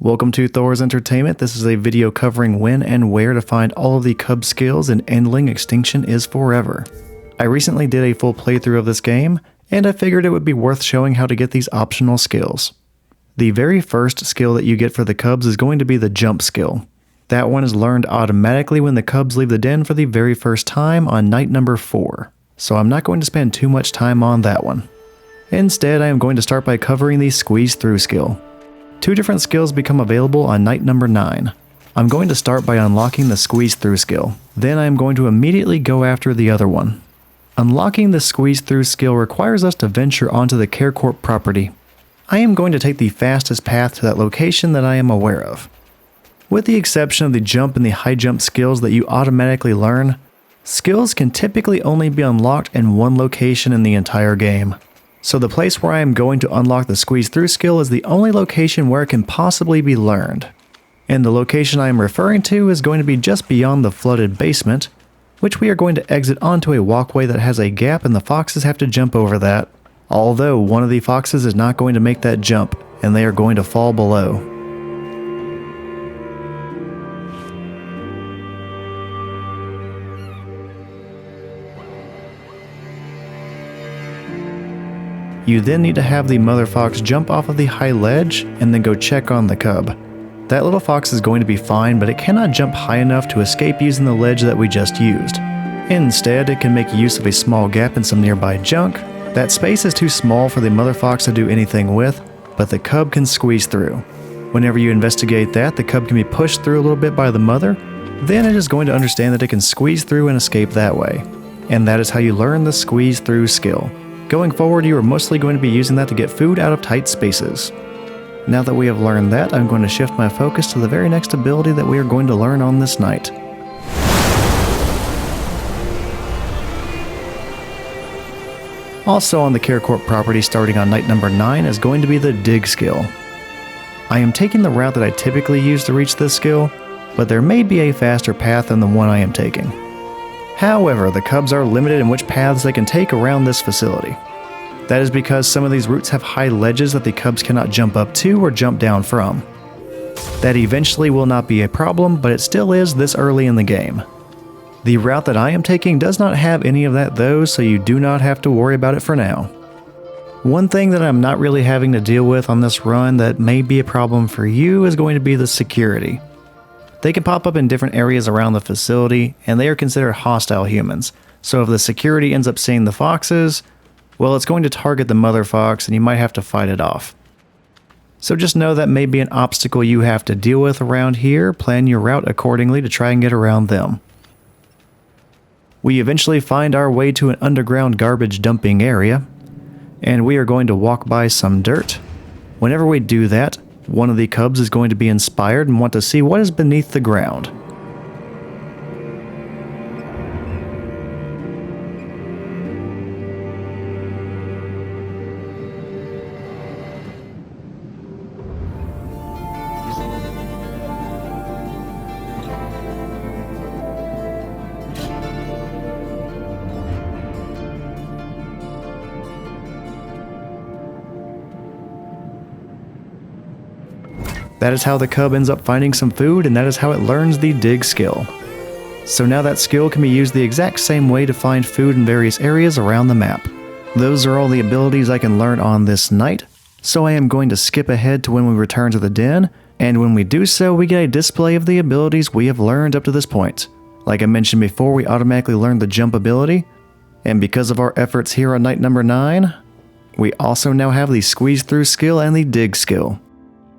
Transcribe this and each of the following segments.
Welcome to Thor's Entertainment. This is a video covering when and where to find all of the cub skills in Endling Extinction is Forever. I recently did a full playthrough of this game, and I figured it would be worth showing how to get these optional skills. The very first skill that you get for the cubs is going to be the jump skill. That one is learned automatically when the cubs leave the den for the very first time on night number 4, so I'm not going to spend too much time on that one. Instead, I am going to start by covering the squeeze through skill. 2 different skills become available on night number 9. I'm going to start by unlocking the squeeze through skill. Then I am going to immediately go after the other one. Unlocking the squeeze through skill requires us to venture onto the Care Corp property. I am going to take the fastest path to that location that I am aware of. With the exception of the jump and the high jump skills that you automatically learn, skills can typically only be unlocked in one location in the entire game. So the place where I am going to unlock the squeeze through skill is the only location where it can possibly be learned. And the location I am referring to is going to be just beyond the flooded basement, which we are going to exit onto a walkway that has a gap and the foxes have to jump over that. Although one of the foxes is not going to make that jump, and they are going to fall below. You then need to have the mother fox jump off of the high ledge and then go check on the cub. That little fox is going to be fine, but it cannot jump high enough to escape using the ledge that we just used. Instead, it can make use of a small gap in some nearby junk. That space is too small for the mother fox to do anything with, but the cub can squeeze through. Whenever you investigate that, the cub can be pushed through a little bit by the mother, then it is going to understand that it can squeeze through and escape that way. And that is how you learn the squeeze through skill. Going forward, you are mostly going to be using that to get food out of tight spaces. Now that we have learned that, I'm going to shift my focus to the very next ability that we are going to learn on this night. Also on the Care Corp property starting on night number 9 is going to be the dig skill. I am taking the route that I typically use to reach this skill, but there may be a faster path than the one I am taking. However, the cubs are limited in which paths they can take around this facility. That is because some of these routes have high ledges that the cubs cannot jump up to or jump down from. That eventually will not be a problem, but it still is this early in the game. The route that I am taking does not have any of that though, so you do not have to worry about it for now. One thing that I'm not really having to deal with on this run that may be a problem for you is going to be the security. They can pop up in different areas around the facility, and they are considered hostile humans. So if the security ends up seeing the foxes, well, it's going to target the mother fox and you might have to fight it off. So just know that may be an obstacle you have to deal with around here. Plan your route accordingly to try and get around them. We eventually find our way to an underground garbage dumping area, and we are going to walk by some dirt. Whenever we do that, one of the cubs is going to be inspired and want to see what is beneath the ground. That is how the cub ends up finding some food, and that is how it learns the dig skill. So now that skill can be used the exact same way to find food in various areas around the map. Those are all the abilities I can learn on this night, so I am going to skip ahead to when we return to the den, and when we do so, we get a display of the abilities we have learned up to this point. Like I mentioned before, we automatically learned the jump ability, and because of our efforts here on night number 9, we also now have the squeeze through skill and the dig skill.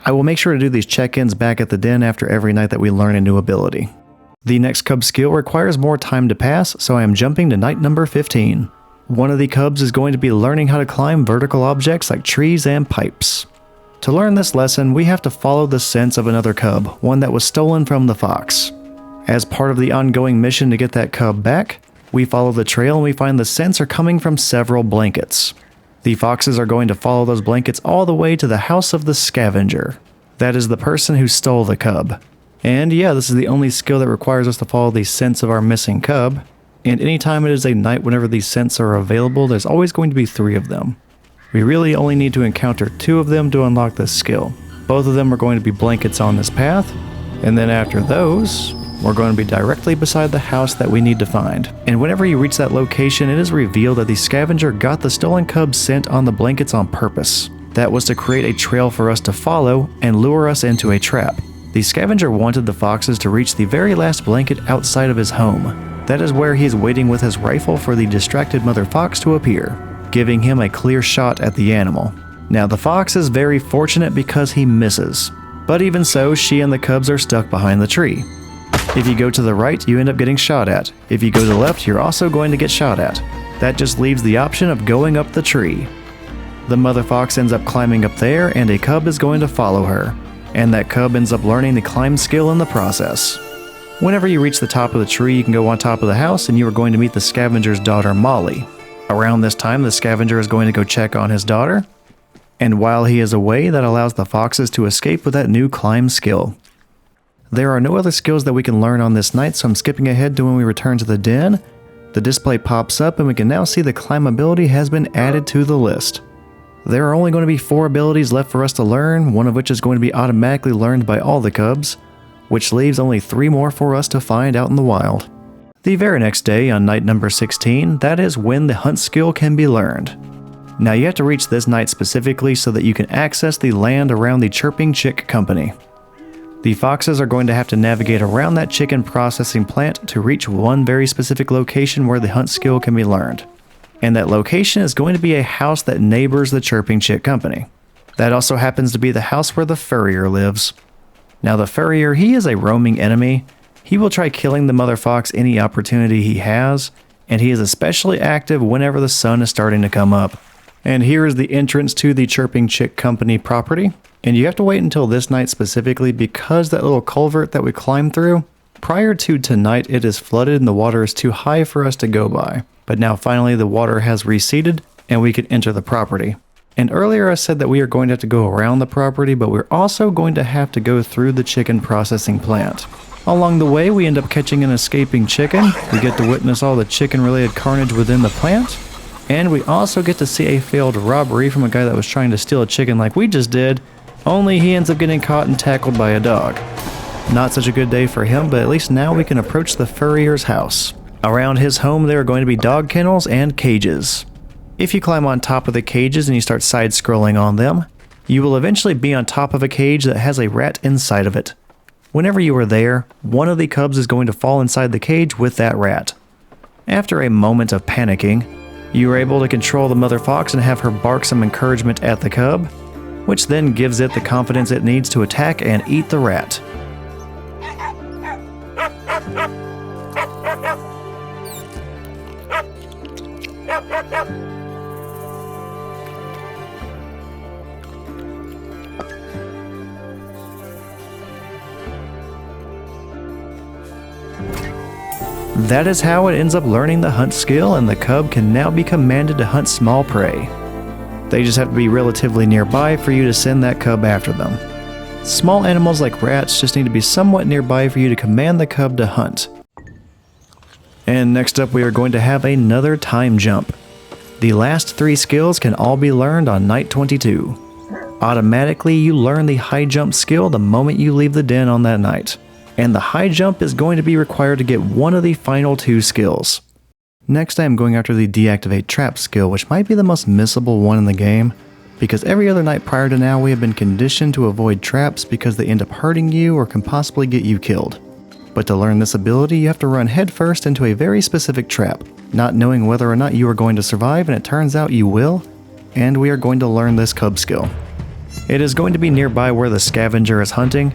I will make sure to do these check-ins back at the den after every night that we learn a new ability. The next cub skill requires more time to pass, so I am jumping to night number 15. One of the cubs is going to be learning how to climb vertical objects like trees and pipes. To learn this lesson, we have to follow the scents of another cub, one that was stolen from the fox. As part of the ongoing mission to get that cub back, we follow the trail and we find the scents are coming from several blankets. The foxes are going to follow those blankets all the way to the house of the scavenger. That is the person who stole the cub. And yeah, this is the only skill that requires us to follow the scents of our missing cub. And anytime it is a night whenever these scents are available, there's always going to be 3 of them. We really only need to encounter 2 of them to unlock this skill. Both of them are going to be blankets on this path, and then after those, we're going to be directly beside the house that we need to find. And whenever you reach that location, it is revealed that the scavenger got the stolen cubs scent on the blankets on purpose. That was to create a trail for us to follow and lure us into a trap. The scavenger wanted the foxes to reach the very last blanket outside of his home. That is where he is waiting with his rifle for the distracted mother fox to appear, giving him a clear shot at the animal. Now the fox is very fortunate because he misses, but even so, she and the cubs are stuck behind the tree. If you go to the right, you end up getting shot at. If you go to the left, you're also going to get shot at. That just leaves the option of going up the tree. The mother fox ends up climbing up there, and a cub is going to follow her. And that cub ends up learning the climb skill in the process. Whenever you reach the top of the tree, you can go on top of the house, and you are going to meet the scavenger's daughter, Molly. Around this time, the scavenger is going to go check on his daughter. And while he is away, that allows the foxes to escape with that new climb skill. There are no other skills that we can learn on this night, so I'm skipping ahead to when we return to the den. The display pops up and we can now see the climb ability has been added to the list. There are only going to be 4 abilities left for us to learn, one of which is going to be automatically learned by all the cubs, which leaves only 3 more for us to find out in the wild. The very next day, on night number 16, that is when the hunt skill can be learned. Now you have to reach this night specifically so that you can access the land around the Chirping Chick Company. The foxes are going to have to navigate around that chicken processing plant to reach one very specific location where the hunt skill can be learned. And that location is going to be a house that neighbors the Chirping Chick Company. That also happens to be the house where the furrier lives. Now the furrier, he is a roaming enemy. He will try killing the mother fox any opportunity he has, and he is especially active whenever the sun is starting to come up. And here is the entrance to the Chirping Chick Company property. And you have to wait until this night specifically because that little culvert that we climbed through, prior to tonight it is flooded and the water is too high for us to go by. But now finally the water has receded and we can enter the property. And earlier I said that we are going to have to go around the property, but we're also going to have to go through the chicken processing plant. Along the way we end up catching an escaping chicken. We get to witness all the chicken related carnage within the plant. And we also get to see a failed robbery from a guy that was trying to steal a chicken like we just did. Only he ends up getting caught and tackled by a dog. Not such a good day for him, but at least now we can approach the furrier's house. Around his home there are going to be dog kennels and cages. If you climb on top of the cages and you start side-scrolling on them, you will eventually be on top of a cage that has a rat inside of it. Whenever you are there, one of the cubs is going to fall inside the cage with that rat. After a moment of panicking, you are able to control the mother fox and have her bark some encouragement at the cub, which then gives it the confidence it needs to attack and eat the rat. That is how it ends up learning the hunt skill, and the cub can now be commanded to hunt small prey. They just have to be relatively nearby for you to send that cub after them. Small animals like rats just need to be somewhat nearby for you to command the cub to hunt. And next up we are going to have another time jump. The last 3 skills can all be learned on night 22. Automatically you learn the high jump skill the moment you leave the den on that night. And the high jump is going to be required to get one of the final 2 skills. Next I am going after the Deactivate Traps skill, which might be the most missable one in the game, because every other night prior to now we have been conditioned to avoid traps because they end up hurting you or can possibly get you killed. But to learn this ability you have to run headfirst into a very specific trap, not knowing whether or not you are going to survive, and it turns out you will, and we are going to learn this cub skill. It is going to be nearby where the scavenger is hunting,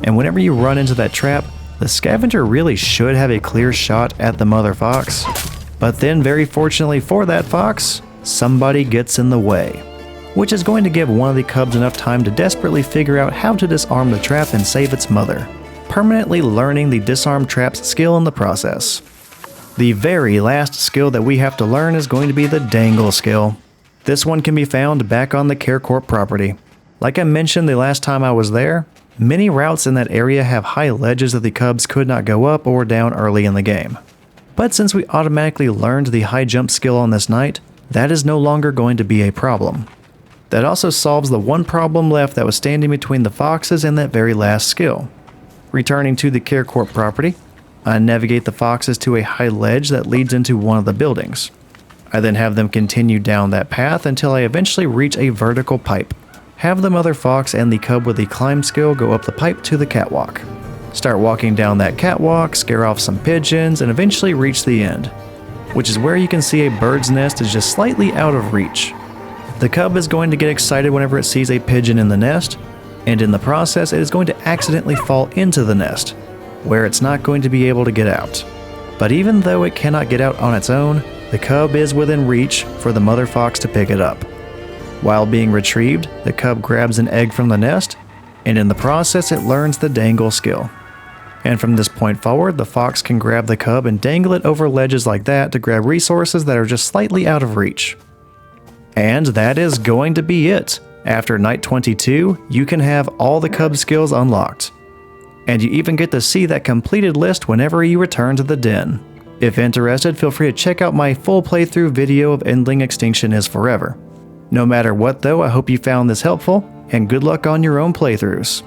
and whenever you run into that trap, the scavenger really should have a clear shot at the mother fox. But then, very fortunately for that fox, somebody gets in the way, which is going to give one of the cubs enough time to desperately figure out how to disarm the trap and save its mother, permanently learning the disarm traps skill in the process. The very last skill that we have to learn is going to be the Dangle skill. This one can be found back on the CareCorp property. Like I mentioned the last time I was there, many routes in that area have high ledges that the cubs could not go up or down early in the game. But since we automatically learned the high jump skill on this night, that is no longer going to be a problem. That also solves the one problem left that was standing between the foxes and that very last skill. Returning to the Care Corp property, I navigate the foxes to a high ledge that leads into one of the buildings. I then have them continue down that path until I eventually reach a vertical pipe. Have the mother fox and the cub with the climb skill go up the pipe to the catwalk. Start walking down that catwalk, scare off some pigeons, and eventually reach the end, which is where you can see a bird's nest is just slightly out of reach. The cub is going to get excited whenever it sees a pigeon in the nest, and in the process it is going to accidentally fall into the nest, where it's not going to be able to get out. But even though it cannot get out on its own, the cub is within reach for the mother fox to pick it up. While being retrieved, the cub grabs an egg from the nest, and in the process it learns the dangle skill. And from this point forward, the fox can grab the cub and dangle it over ledges like that to grab resources that are just slightly out of reach. And that is going to be it. After night 22, you can have all the cub skills unlocked. And you even get to see that completed list whenever you return to the den. If interested, feel free to check out my full playthrough video of Endling Extinction is Forever. No matter what though, I hope you found this helpful, and good luck on your own playthroughs.